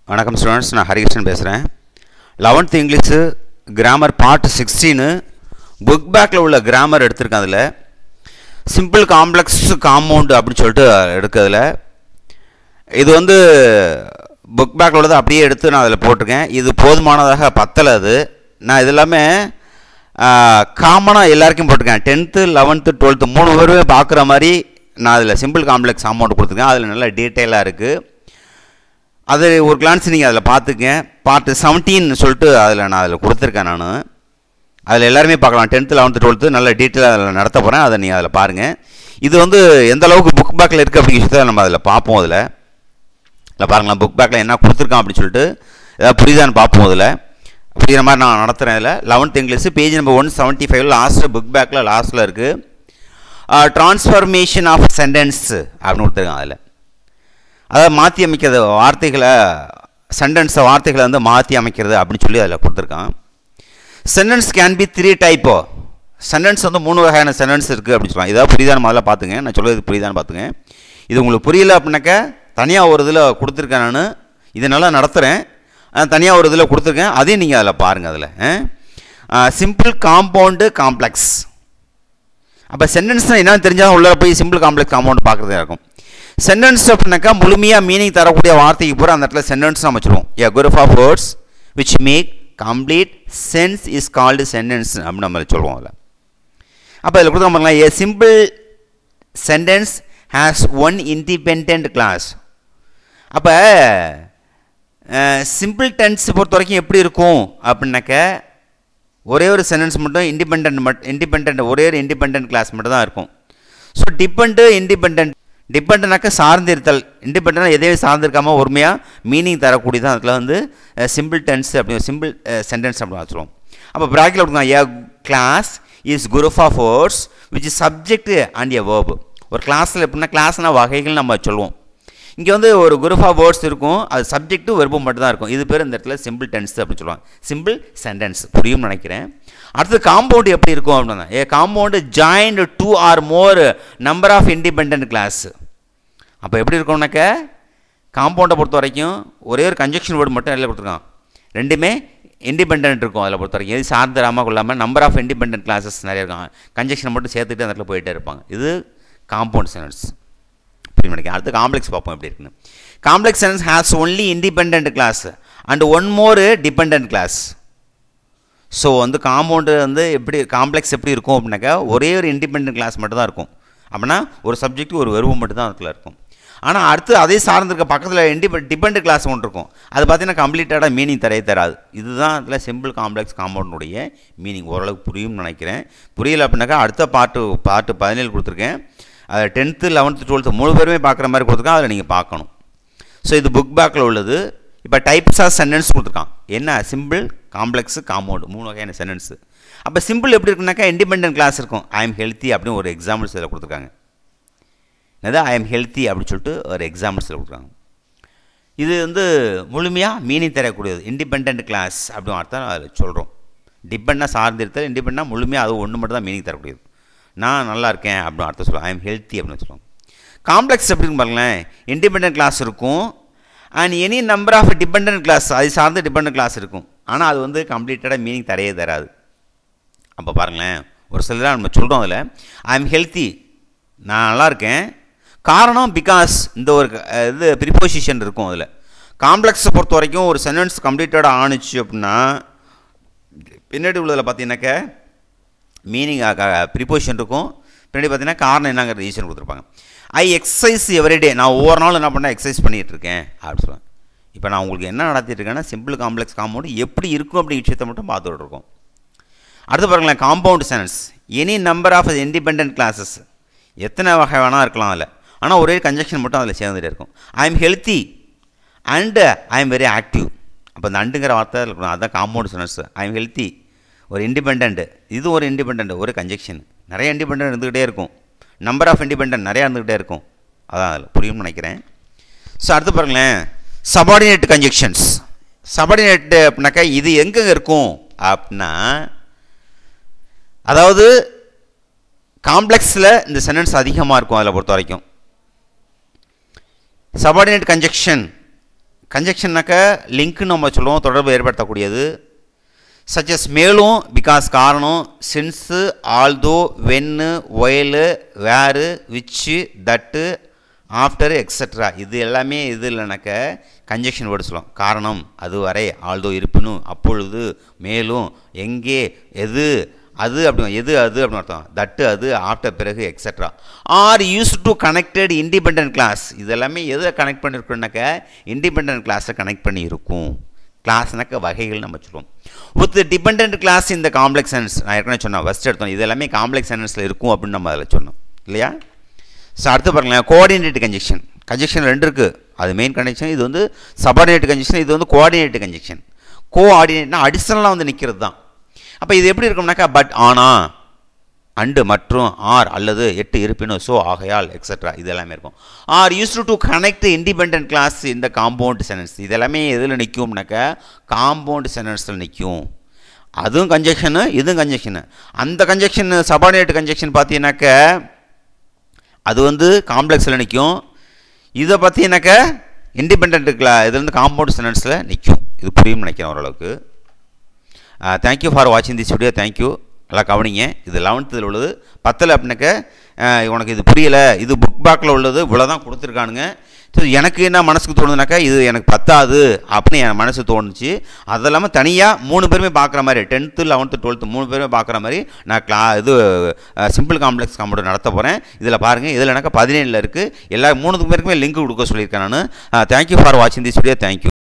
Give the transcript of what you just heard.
வணக்கம் ஸ்டூடெண்ட்ஸ், நான் ஹரிகிருஷ்ணன் பேசுகிறேன். 11th English grammar part 16 book பேக்கில் உள்ள கிராமர் எடுத்திருக்கேன். அதில் சிம்பிள் காம்ப்ளெக்ஸ் காம்பவுண்டு அப்படின்னு சொல்லிட்டு எடுக்கிறதுல இது வந்து புக் பேக்கில் உள்ளதை அப்படியே எடுத்து நான் அதில் போட்டிருக்கேன். இது போதுமானதாக பத்தலை. அது நான் இது எல்லாமே காமனாக எல்லாருக்கும் போட்டிருக்கேன். 10th 11th 12th 3 பேருமே பார்க்குற மாதிரி நான் அதில் சிம்பிள் காம்ப்ளெக்ஸ் காம்பவுண்டு கொடுத்துருக்கேன். அதில் நல்ல டீட்டெயிலாக இருக்குது. அது ஒரு கிளான்ஸ் நீங்கள் அதில் பார்த்துக்கங்க. பார்ட் 17 சொல்லிட்டு நான் கொடுத்துருக்கேன். நான் அதில் எல்லாருமே பார்க்கலாம். 10th 11th 12th நல்ல டீட்டெயிலாக அதில் நடத்த போகிறேன். அதை நீங்கள் அதில் பாருங்கள். இது வந்து எந்த அளவுக்கு புக் பேக்கில் இருக்குது அப்படிங்கிற விஷயத்தை நம்ம அதில் பார்ப்போம். அதில் பாருங்களேன், புக் பேக்கில் என்ன கொடுத்துருக்கான் அப்படின்னு சொல்லிட்டு ஏதாவது புரியுதான்னு பார்ப்போம். அதில் அப்படிங்கிற மாதிரி நான் நடத்துகிறேன். இதில் 11th English page number 175 last book பேக்கில் லாஸ்ட்டில் இருக்குது. ட்ரான்ஸ்ஃபர்மேஷன் ஆஃப் சென்டென்ஸ் அப்படின்னு கொடுத்துருக்காங்க. அதில் அதாவது மாற்றி அமைக்கிறது, வார்த்தைகளை சென்டென்ஸை வார்த்தைகளை வந்து மாற்றி அமைக்கிறது அப்படின்னு சொல்லி அதில் கொடுத்துருக்கான். Sentence can be 3 டைப்போ. சென்டென்ஸ் வந்து 3 வகையான சென்டென்ஸ் இருக்குது அப்படின்னு சொல்லலாம். இதாவது புரியுதான்னு முதல்ல பார்த்துங்க. நான் சொல்கிறது புரியுதான்னு பார்த்துங்க. இது உங்களுக்கு புரியல அப்படின்னாக்க தனியாக ஒரு இதில் கொடுத்துருக்கேன். நான் இது நல்லா நடத்துகிறேன். தனியாக ஒரு இதில் கொடுத்துருக்கேன். அதையும் நீங்கள் அதில் பாருங்கள். அதில் சிம்பிள் காம்பவுண்டு காம்ப்ளெக்ஸ். அப்போ சென்டென்ஸ்னால் என்னென்னு தெரிஞ்சால் உள்ளே போய் சிம்பிள் காம்ப்ளெக்ஸ் காம்பவுண்டு பார்க்குறதா இருக்கும். சென்டென்ஸ் அப்படின்னாக்கா முழுமையாக மீனிங் தரக்கூடிய வார்த்தைக்கு பூரா அந்த இடத்துல சென்டென்ஸ் நம்ம வச்சுருவோம். A group of words which make complete sense is called sentence அப்படின்னு நம்ம சொல்லுவோம். அதில் அப்போ இதில் கொடுத்து பாருங்களா, a simple sentence has one independent clause. அப்போ சிம்பிள் டென்ஸ் பொறுத்த வரைக்கும் எப்படி இருக்கும் அப்படின்னாக்க ஒரே ஒரு சென்டென்ஸ் மட்டும் இண்டிபெண்ட் ஒரே ஒரு இண்டிபெண்ட் கிளாஸ் மட்டும் தான் இருக்கும். So independent டிபெண்ட்னாக்க சார்ந்திருத்தல். இண்டிபெண்ட்னா எதையும் சார்ந்திருக்காமல் ஒருமையாக மீனிங் தரக்கூடியதான் அதில் வந்து சிம்பிள் டென்ஸ் அப்படி சிம்பிள் சென்டென்ஸ் அப்படின்னு வச்சுருவோம். அப்போ ப்ராக்கெட்டில் கொடுங்க, a clause is group of words which is subject and a verb. ஒரு கிளாஸில் எப்படின்னா கிளாஸ்னால் வகைகள் நம்ம சொல்லுவோம். இங்கே வந்து ஒரு குரூப் ஆஃப் வேர்ட்ஸ் இருக்கும், அது சப்ஜெக்ட்டு வெர்பும் மட்டும் தான் இருக்கும். இது பேர் இந்த இடத்துல சிம்பிள் டென்ஸ் அப்படின்னு சொல்லுவாங்க. சிம்பிள் சென்டென்ஸ் புரியும்னு நினைக்கிறேன். அடுத்து காம்பவுண்டு எப்படி இருக்கும் அப்படின்னா, a compound joined 2 or more number of independent clause. அப்போ எப்படி இருக்கும்னாக்க காம்பவுண்டை பொறுத்த வரைக்கும் ஒரே ஒரு கன்ஜெக்ஷன் வேர்டு மட்டும் அதில் கொடுத்துருக்கான். ரெண்டுமே இண்டிபெண்ட் இருக்கும். அதில் பொறுத்த வரைக்கும் எது சார்ந்தராமல் கொள்ளாமல் நம்பர் ஆஃப் இண்டிபெண்ட் கிளாஸஸ் நிறைய இருக்காங்க. கன்ஜெக்ஷனை மட்டும் சேர்த்துக்கிட்டு அந்த இடத்துல போயிட்டே இருப்பாங்க. இது காம்பவுண்ட் சென்டென்ஸ் புரியும் நினைக்கிறேன். அடுத்து காம்ப்ளெக்ஸ் பார்ப்போம் எப்படி இருக்குன்னு. Complex sentence has only independent clause and one more dependent clause. So வந்து காம்பவுண்டு வந்து எப்படி காம்ப்ளெக்ஸ் எப்படி இருக்கும் அப்படின்னாக்கா ஒரே ஒரு இண்டிபெண்ட் கிளாஸ் மட்டும் தான் இருக்கும். அப்படின்னா ஒரு சப்ஜெக்ட் ஒரு வெர்பு மட்டும் தான் அதில் இருக்கும். ஆனால் அடுத்து அதே சார்ந்திருக்க பக்கத்தில் டிபெண்ட் கிளாஸ் ஒன்று இருக்கும். அது பார்த்தீங்கன்னா கம்ப்ளீட்டாக மீனிங் தராது. இதுதான் அதில் சிம்பிள் காம்ப்ளெக்ஸ் காம்பவுண்டுடைய மீனிங். ஓரளவுக்கு புரியும்னு நினைக்கிறேன். புரியலை அப்படின்னாக்கா அடுத்த பார்ட்டு 17 கொடுத்துருக்கேன். அதை 10th 11th 12th 3 பேருமே பார்க்குற மாதிரி கொடுத்துருக்கேன். அதில் நீங்கள் பார்க்கணும். ஸோ இது புக் பேக்கில் உள்ளது. இப்போ டைப்ஸ் ஆஃப் சென்டென்ஸ் கொடுத்துருக்கான். என்ன சிம்பிள் காம்ப்ளெக்ஸ் காம்பவுண்டு 3 வகையான சென்டென்ஸு. அப்போ சிம்பிள் எப்படி இருக்குனாக்கா இண்டிபெண்ட் கிளாஸ் இருக்கும். ஐ எம் ஹெல்த்தி அப்படின்னு ஒரு எக்ஸாம்பிள்ஸ் இதில் கொடுத்துருக்காங்க. என்னது ஐ எம் ஹெல்த்தி அப்படின்னு சொல்லிட்டு ஒரு எக்ஸாம்பிள்ஸ் இதில் கொடுத்துருக்காங்க. இது வந்து முழுமையாக மீனிங் தரக்கூடியது. இண்டிபெண்ட் கிளாஸ் அப்படின்னு அர்த்தம் அதில் சொல்கிறோம். டிபெண்டாக சார்ந்திருத்தல், இண்டிபெண்டாக முழுமையாக அது ஒன்று மட்டும் தான் மீனிங் தரக்கூடியது. நான் நல்லா இருக்கேன் அப்படின்னு அர்த்தம் சொல்லுவோம். ஐ எம் ஹெல்த்தி அப்படின்னு சொல்லுவோம். காம்ப்ளெக்ஸ் எப்படின்னு பாருங்களேன், இண்டிபெண்ட் கிளாஸ் இருக்கும் and any number of dependent clause அது சார்ந்து டிபெண்ட் கிளாஸ் இருக்கும். ஆனால் அது வந்து கம்ப்ளீட்டடாக மீனிங் தராது. அப்போ பாருங்களேன், ஒரு சிலராக நம்ம சொல்கிறோம் அதில் ஐ எம் ஹெல்த்தி நான் நல்லா இருக்கேன். காரணம் பிகாஸ் இந்த ஒரு இது ப்ரிப்போசிஷன் இருக்கும். அதில் காம்ப்ளெக்ஸை பொறுத்த வரைக்கும் ஒரு சென்டென்ஸ் கம்ப்ளீட்டடாக ஆணுச்சு அப்படின்னா பின்னாடி உள்ளதில் பார்த்தீங்கன்னாக்க மீனிங் ப்ரிப்போசிஷன் இருக்கும். பின்னாடி பார்த்தீங்கன்னா காரணம் என்னங்கிற ரீசன் கொடுத்துருப்பாங்க. ஐ எக்ஸசைஸ் எவ்ரிடே நான் ஒவ்வொரு நாளும் என்ன பண்ணேன் எக்ஸசைஸ் பண்ணிகிட்டு இருக்கேன் அப்படின்னு சொல்லுவேன். இப்போ நான் உங்களுக்கு என்ன நடத்திட்டு இருக்கேன்னா சிம்பிள் காம்ப்ளெக்ஸ் காம்பவுண்டு எப்படி இருக்கும் அப்படிங்கிற விஷயத்தை மட்டும் பார்த்துட்டு இருக்கோம். அடுத்து பாருங்களேன், compound sentence any number of independent clauses எத்தனை வகை வேணால் இருக்கலாம் அதில். ஆனால் ஒரே கன்ஜெக்ஷன் மட்டும் அதில் சேர்ந்துகிட்டே இருக்கும். I am healthy and I am very active. அப்போ இந்த அண்டுங்கிற வார்த்தை இருக்கணும். அதுதான் compound sentence. I am healthy ஒரு இண்டிபெண்ட், இது ஒரு இண்டிபெண்ட் ஒரு கன்ஜெக்ஷன். நிறைய இண்டிபெண்ட் இருந்துக்கிட்டே இருக்கும். நம்பர் ஆஃப் இண்டிபெண்ட் நிறையா இருந்துக்கிட்டே இருக்கும். அதான் அதில் புரியும்னு நினைக்கிறேன். ஸோ அடுத்து பாருங்களேன், சபார்டினேட் கன்ஜெக்ஷன்ஸ். சபார்டினேட் அப்படின்னாக்கா இது எங்கே இருக்கும் அப்படின்னா, அதாவது காம்ப்ளெக்ஸில் இந்த சென்டென்ஸ் அதிகமாக இருக்கும். அதில் பொறுத்த வரைக்கும் சபார்டினேட் கன்ஜெக்ஷன் கன்ஜெக்ஷன்னாக்க லிங்க்னு நம்ம சொல்லுவோம், தொடர்பு ஏற்படுத்தக்கூடியது. சச்சஸ் மேலும், பிகாஸ் காரணம், சின்ஸு, ஆல்தோ, வென்னு, ஒயலு, வேறு, விச்சு, தட்டு, ஆஃப்டர், எக்ஸட்ரா. இது எல்லாமே இது இல்லைனாக்க கன்ஜெக்ஷன் வேர்டு சொல்லுவோம். காரணம், அதுவரை, ஆல்தோ இருப்பினும், அப்பொழுது, மேலும், எங்கே, எது, அது அப்படி, எது அது அப்படின்னு அர்த்தம். தட்டு அது, ஆஃப்டர் பிறகு, extra. Are use to connected independent clause. இது எல்லாமே எதை கனெக்ட் பண்ணியிருக்கோம்னாக்க இண்டிபெண்டன்ட் கிளாஸை கனெக்ட் பண்ணி இருக்கும். கிளாஸ்னாக்க வகைகள் நம்ம சொல்லுவோம். வித் டிபெண்டன்ட் கிளாஸ் இந்த காம்ப்ளெக்ஸ் சென்டென்ஸ் நான் ஏற்கனவே சொன்னேன், ஃபஸ்ட் எடுத்தோம். இது எல்லாமே காம்ப்ளெக்ஸ் சென்டென்ஸில் இருக்கும் அப்படின்னு நம்ம அதில் சொன்னோம் இல்லையா? ஸோ அடுத்து பாருங்களேன், கோஆர்டினேட் கன்ஜெக்ஷன். கன்ஜெக்ஷன் 2 இருக்குது. அது மெயின் கன்ஜெக்ஷன், இது வந்து சபார்டினேட் கன்ஜெக்ஷன், இது வந்து கோஆர்டினேட் கன்ஜெக்ஷன். கோஆர்டினேட்னா அடிஷனலாக வந்து நிற்கிறது தான். அப்போ இது எப்படி இருக்கும்னாக்கா பட், ஆனா, அண்டு, மற்றும், ஆர், அல்லது, எட்டு, இருப்பினும், ஸோ, ஆகையால், எக்ஸட்ரா. இது எல்லாமே இருக்கும். R used to connect independent class இந்த காம்பவுண்ட் சென்டென்ஸ். இது எல்லாமே எதில் நிற்கும்னாக்கா காம்பவுண்ட் சென்டென்ஸில் நிற்கும். அதுவும் கன்ஜெக்ஷனு, இதுவும் கன்ஜெக்ஷனு. அந்த கன்ஜெக்ஷன் சபார்டினேட் கன்ஜெக்ஷன் பார்த்தீங்கன்னாக்க அது வந்து காம்ப்ளெக்ஸில் நிற்கும். இதை பார்த்தீங்கன்னாக்க இண்டிபெண்டன்ட் இது வந்து காம்பவுண்ட் சென்டென்ஸில் நிற்கும். இது புரியும்னு நினைக்கிறேன் ஓரளவுக்கு. தேங்க்யூ ஃபார் வாட்சிங் திஸ் வீடியோ. தேங்க்யூ. நல்லா கவனிங்க. இது 11th உள்ளது. 10ல் அப்படின்னாக்க உனக்கு இது புரியலை, இது புக் பேக்கில் உள்ளது, இவ்வளோ தான் கொடுத்துருக்கானுங்க. ஸோ எனக்கு என்ன மனசுக்கு தோணுதுனாக்கா இது எனக்கு பத்தாது அப்படின்னு என் மனசு தோணுச்சு. அது இல்லாமல் தனியாக 3 பேருமே பார்க்குற மாதிரி 10th 11th 12th 3 பேருமே பார்க்குற மாதிரி நான் இது சிம்பிள் காம்ப்ளெக்ஸ் காம்பவுண்ட் நடத்த போகிறேன். இதில் பாருங்கள், இதில் எனக்கு 17 இருக்குது. எல்லா 3 பேருக்குமே லிங்க் கொடுக்க சொல்லியிருக்கேன் நான். தேங்க்யூ ஃபார் வாட்சிங் திஸ் வீடியோ. தேங்க்யூ.